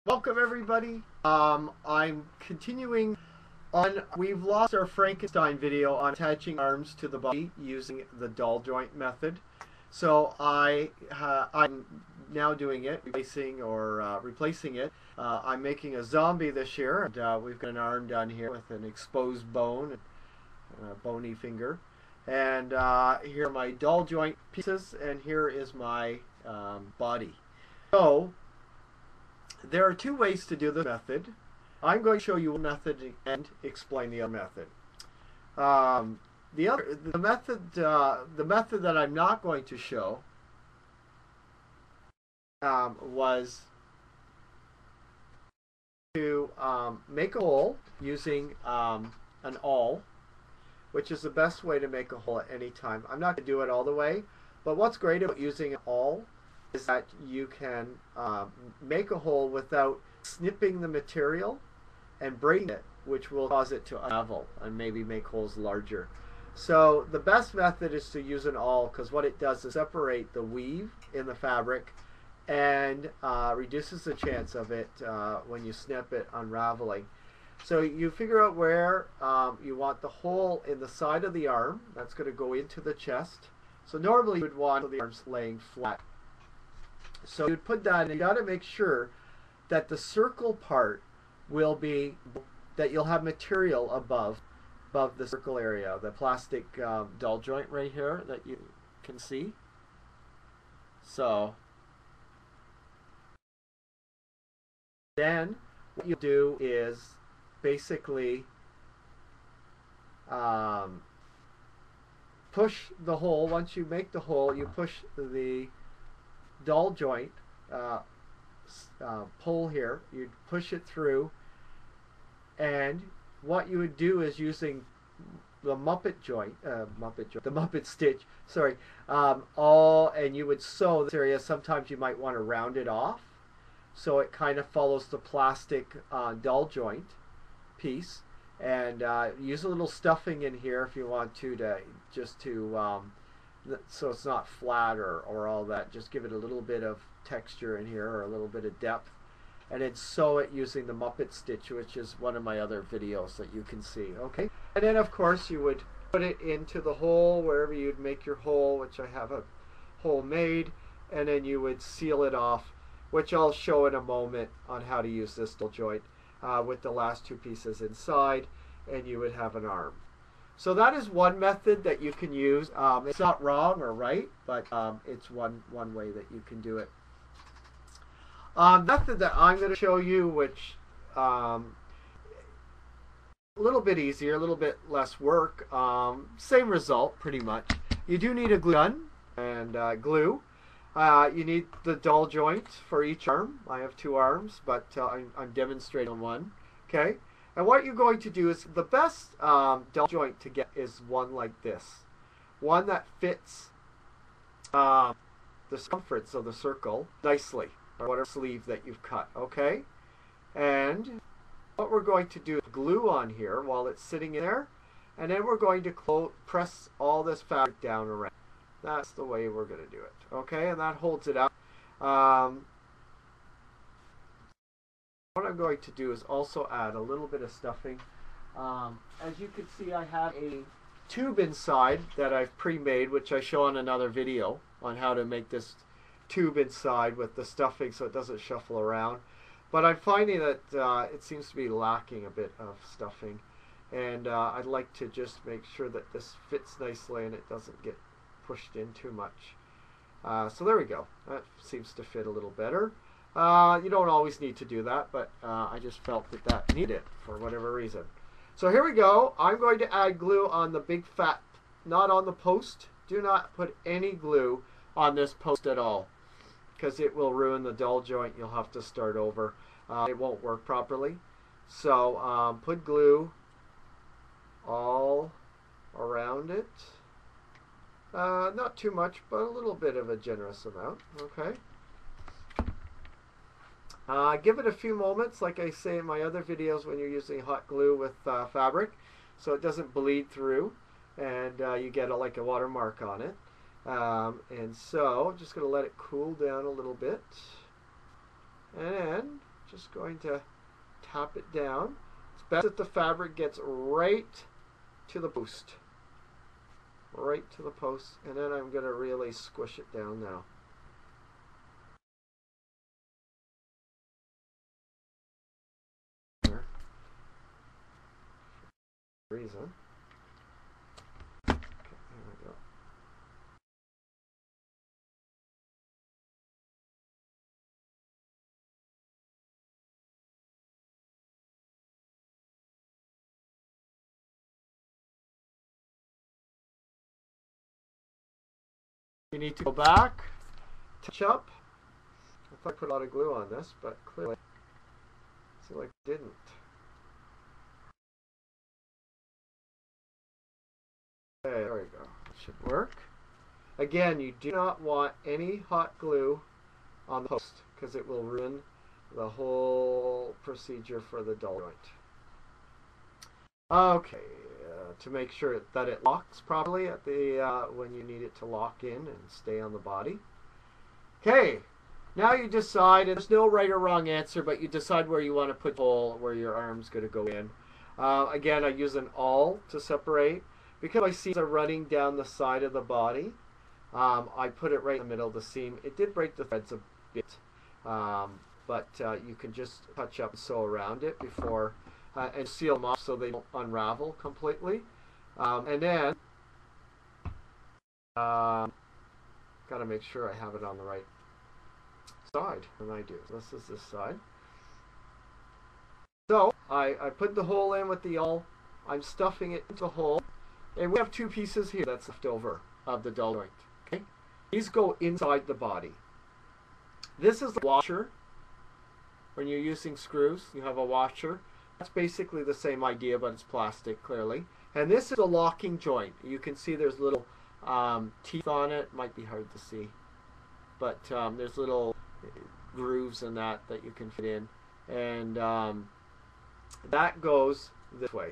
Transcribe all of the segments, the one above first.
Welcome everybody. I'm continuing on. We've lost our Frankenstein video on attaching arms to the body using the doll joint method. So I'm now doing it, replacing it. I'm making a zombie this year, and we've got an arm done here with an exposed bone and a bony finger. And here are my doll joint pieces, and here is my body. So there are two ways to do the method. I'm going to show you one method and explain the other method. The method that I'm not going to show was to make a hole using an awl, which is the best way to make a hole at any time. I'm not going to do it all the way, but what's great about using an awl is that you can make a hole without snipping the material and breaking it, which will cause it to unravel and maybe make holes larger. So the best method is to use an awl, because what it does is separate the weave in the fabric and reduces the chance of it when you snip it unraveling. So you figure out where you want the hole in the side of the arm. That's going to go into the chest. So normally you would want the arms laying flat. So you'd put that in. You got to make sure that the circle part will be that you'll have material above the circle area, the plastic doll joint right here that you can see. So then what you do is basically push the hole. Once you make the hole, you push the doll joint pull here. You'd push it through, and what you would do is using the Muppet stitch. Sorry, and you would sew this area. Sometimes you might want to round it off, so it kind of follows the plastic doll joint piece, and use a little stuffing in here if you want to so it's not flat or all that. Just give it a little bit of texture in here, or a little bit of depth, and then sew it using the Muppet stitch, which is one of my other videos that you can see. Okay, and then of course you would put it into the hole wherever you'd make your hole, which I have a hole made, and then you would seal it off, which I'll show in a moment on how to use this doll joint with the last two pieces inside, and you would have an arm. So that is one method that you can use. It's not wrong or right, but it's one way that you can do it. Method that I'm going to show you, which a little bit easier, a little bit less work, same result pretty much. You do need a glue gun and glue. You need the doll joint for each arm. I have two arms, but I'm demonstrating one. Okay. And what you're going to do is, the best doll joint to get is one like this. One that fits the circumference of the circle nicely, or whatever sleeve that you've cut. Okay? And what we're going to do is glue on here while it's sitting in there, and then we're going to press all this fabric down around. That's the way we're going to do it. Okay? And that holds it up. What I'm going to do is also add a little bit of stuffing. As you can see, I have a tube inside that I've pre-made, which I show on another video on how to make this tube inside with the stuffing so it doesn't shuffle around. But I'm finding that it seems to be lacking a bit of stuffing, and I'd like to just make sure that this fits nicely and it doesn't get pushed in too much. So there we go. That seems to fit a little better. You don't always need to do that, but I just felt that needed it for whatever reason. So here we go. I'm going to add glue on the big fat, not on the post. Do not put any glue on this post at all, because it will ruin the doll joint. You'll have to start over. It won't work properly. So put glue all around it. Not too much, but a little bit of a generous amount. Okay. Give it a few moments, like I say in my other videos, when you're using hot glue with fabric, so it doesn't bleed through and you get like a watermark on it. And so I'm just going to let it cool down a little bit, and just going to tap it down. It's best that the fabric gets right to the post. Right to the post. And then I'm going to really squish it down now. Reason. Okay, there we go. You need to go back, touch up. I thought I put a lot of glue on this, but clearly it like didn't. Okay, there we go. It should work. Again, you do not want any hot glue on the post because it will ruin the whole procedure for the dull joint. Okay, to make sure that it locks properly at the when you need it to lock in and stay on the body. Okay, now you decide, and there's no right or wrong answer, but you decide where you want to put the hole, where your arm's going to go in. Again, I use an awl to separate. Because my seams are running down the side of the body, I put it right in the middle of the seam. It did break the threads a bit, but you can just touch up and sew around it before and seal them off so they don't unravel completely. And then, got to make sure I have it on the right side, and I do. This is this side. So I put the hole in with the awl. I'm stuffing it into the hole. And we have two pieces here that's left over of the dull joint. Okay? These go inside the body. This is the washer. When you're using screws, you have a washer. That's basically the same idea, but it's plastic, clearly. And this is a locking joint. You can see there's little teeth on it. Might be hard to see. But there's little grooves in that you can fit in. And that goes this way.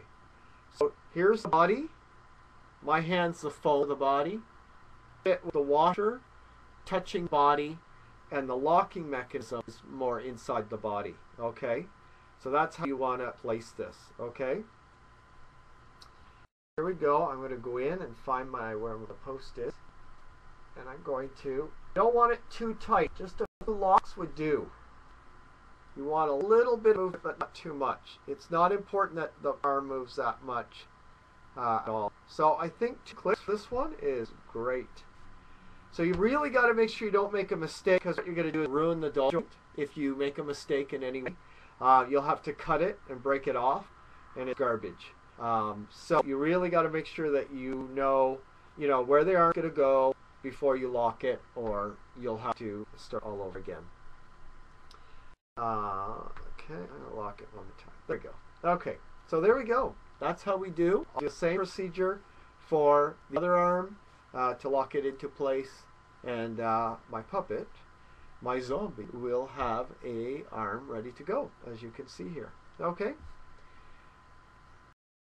So here's the body. My hand's the foam of the body. Fit with the washer, touching body, and the locking mechanism is more inside the body. Okay? So that's how you want to place this. Okay? Here we go. I'm going to go in and find where the post is. And I'm going to, you don't want it too tight. Just a few locks would do. You want a little bit of movement, but not too much. It's not important that the arm moves that much at all. So I think 2 clicks for this one is great. So you really got to make sure you don't make a mistake, because what you're going to do is ruin the dull joint. If you make a mistake in any way, you'll have to cut it and break it off, and it's garbage. So you really got to make sure that you know where they are going to go before you lock it, or you'll have to start all over again. Okay, I'm going to lock it one more time. There we go. Okay, so there we go. That's how we do. I'll do the same procedure for the other arm to lock it into place. And my puppet, my zombie, will have an arm ready to go, as you can see here. Okay?